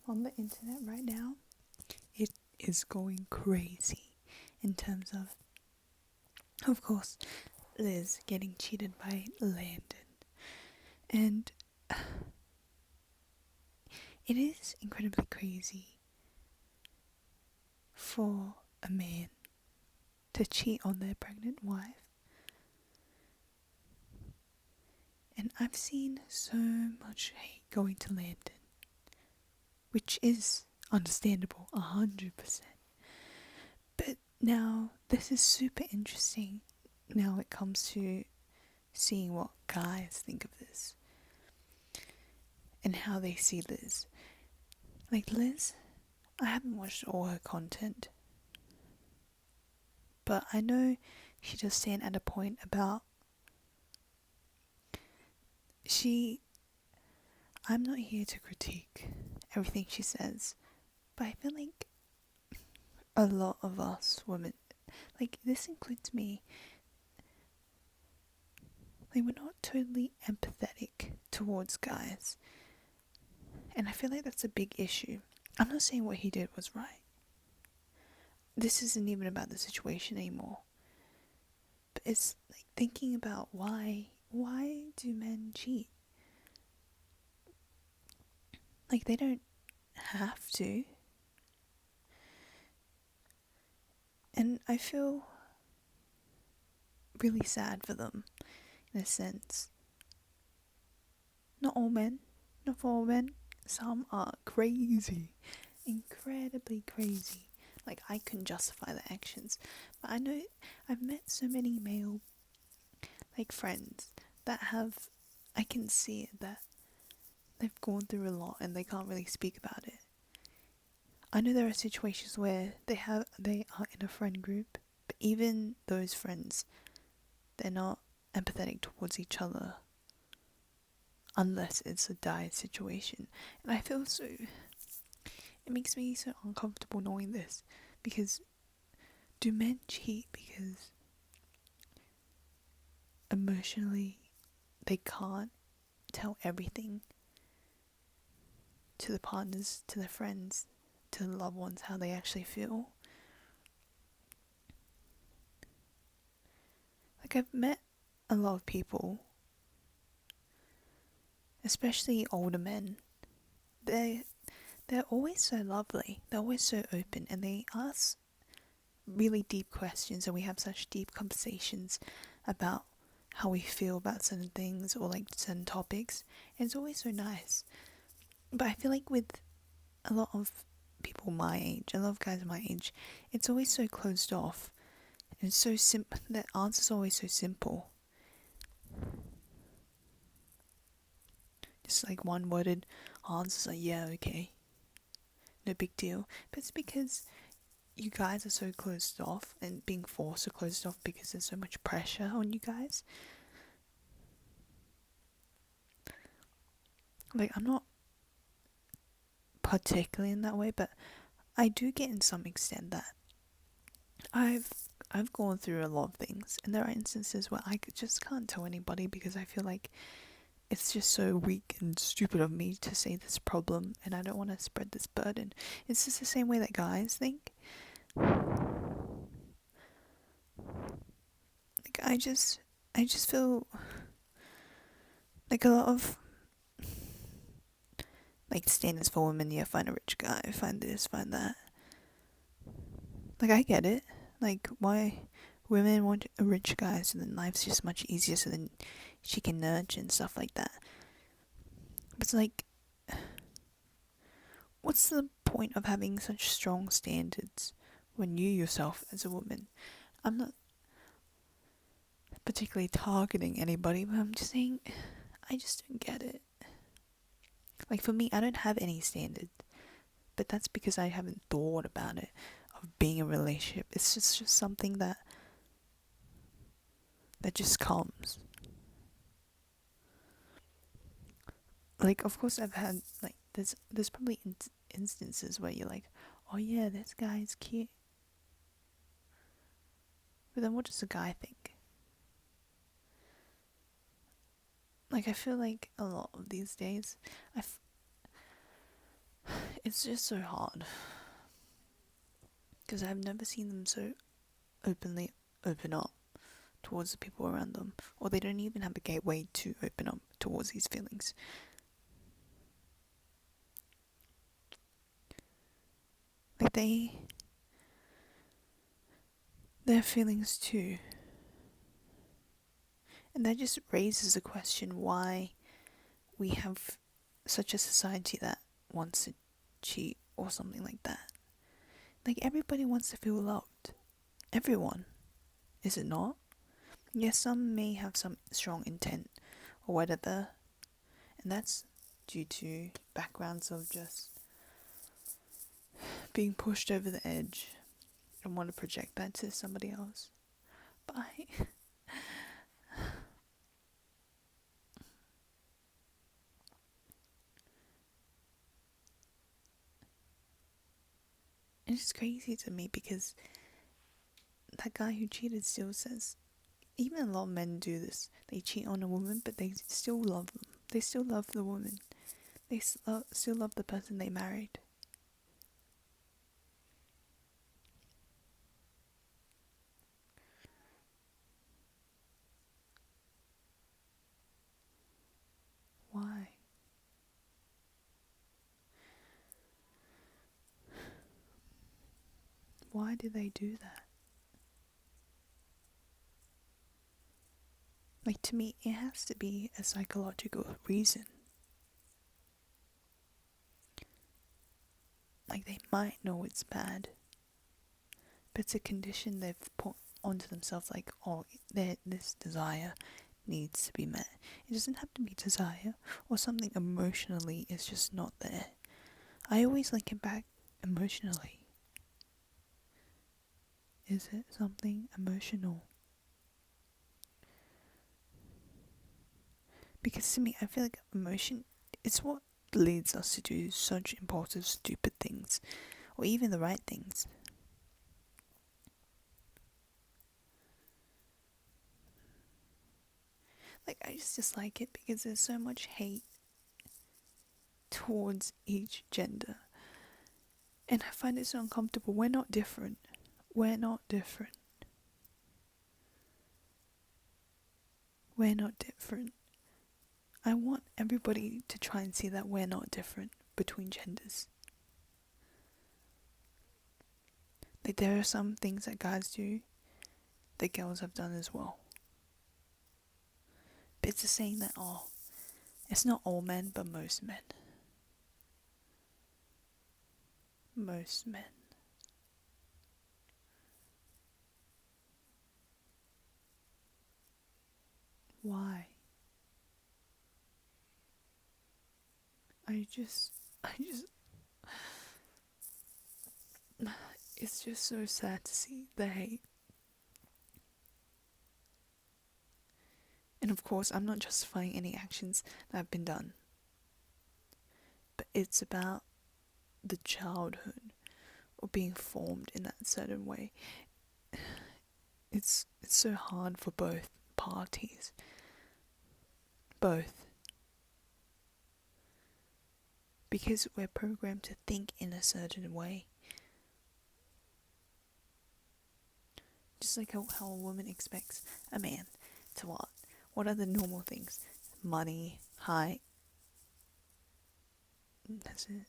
on the internet right now, it is going crazy in terms of course, Liz getting cheated by Landon. And it is incredibly crazy for a man to cheat on their pregnant wife. And I've seen so much hate going to Landon, which is understandable, 100%. But now, this is super interesting now it comes to seeing what guys think of this and how they see Liz. Like Liz, I haven't watched all her content, but I know she does stand at a point about I'm not here to critique everything she says, but I feel like a lot of us women, like this includes me, like we're not totally empathetic towards guys. And I feel like that's a big issue. I'm not saying what he did was right. This isn't even about the situation anymore. But it's like thinking about why do men cheat? Like they don't have to. And I feel really sad for them in a sense. Not all men, not for all men. Some are crazy, incredibly crazy. Like I couldn't justify their actions, but I know I've met so many male like friends that I can see it, that they've gone through a lot and they can't really speak about it. I know there are situations where they are in a friend group, but even those friends, they're not empathetic towards each other unless it's a dire situation. And I feel so, it makes me so uncomfortable knowing this, because do men cheat because emotionally they can't tell everything to the partners, to their friends, to the loved ones, how they actually feel? Like I've met a lot of people, especially older men. They're always so lovely. They're always so open, and they ask really deep questions, and we have such deep conversations about how we feel about certain things or like certain topics. And it's always so nice. But I feel like with a lot of people my age, a lot of guys my age, it's always so closed off. And it's so simple. The answer's always so simple. Just like one worded answers like, yeah, okay. No big deal. But it's because you guys are so closed off and being forced to close off because there's so much pressure on you guys. Like, I'm not particularly in that way, but I do get in some extent that I've gone through a lot of things, and there are instances where I just can't tell anybody because I feel like it's just so weak and stupid of me to say this problem, and I don't want to spread this burden. It's just the same way that guys think. Like I just feel like a lot of like standards for women. Yeah, find a rich guy, find this, find that. Like I get it. Like why women want a rich guy, so then life's just much easier, so then she can nurture and stuff like that. But it's like, what's the point of having such strong standards when you yourself as a woman, I'm not particularly targeting anybody, but I'm just saying, I just don't get it. Like for me, I don't have any standards, but that's because I haven't thought about it, of being in a relationship. It's just something that just comes. Like, of course, I've had like there's probably instances where you're like, oh yeah, this guy's cute, but then what does the guy think? Like, I feel like a lot of these days, It's just so hard because I've never seen them so openly open up towards the people around them, or they don't even have a gateway to open up towards these feelings. Like their feelings too. And that just raises the question why we have such a society that wants to cheat or something like that. Like everybody wants to feel loved. Everyone. Is it not? Yes, some may have some strong intent or whatever, and that's due to backgrounds of just being pushed over the edge and want to project that to somebody else. But it's just crazy to me because that guy who cheated still says, even a lot of men do this. They cheat on a woman, but they still love them. They still love the woman. They still love the person they married. Why? Why do they do that? Like, to me, it has to be a psychological reason. Like, they might know it's bad, but it's a condition they've put onto themselves, like, oh, this desire needs to be met. It doesn't have to be desire, or something emotionally is just not there. I always link it back emotionally. Is it something emotional? Because to me, I feel like emotion is what leads us to do such impulsive, stupid things, or even the right things. Like, I just dislike it because there's so much hate towards each gender. And I find it so uncomfortable. We're not different. We're not different. We're not different. I want everybody to try and see that we're not different between genders. Like, there are some things that guys do that girls have done as well. But it's a saying that, oh, it's not all men, but most men. Most men. Why? I just, it's just so sad to see the hate. And of course, I'm not justifying any actions that have been done. But it's about the childhood or being formed in that certain way. It's so hard for both parties. Both. Because we're programmed to think in a certain way. Just like how a woman expects a man to what? What are the normal things? Money, height. That's it.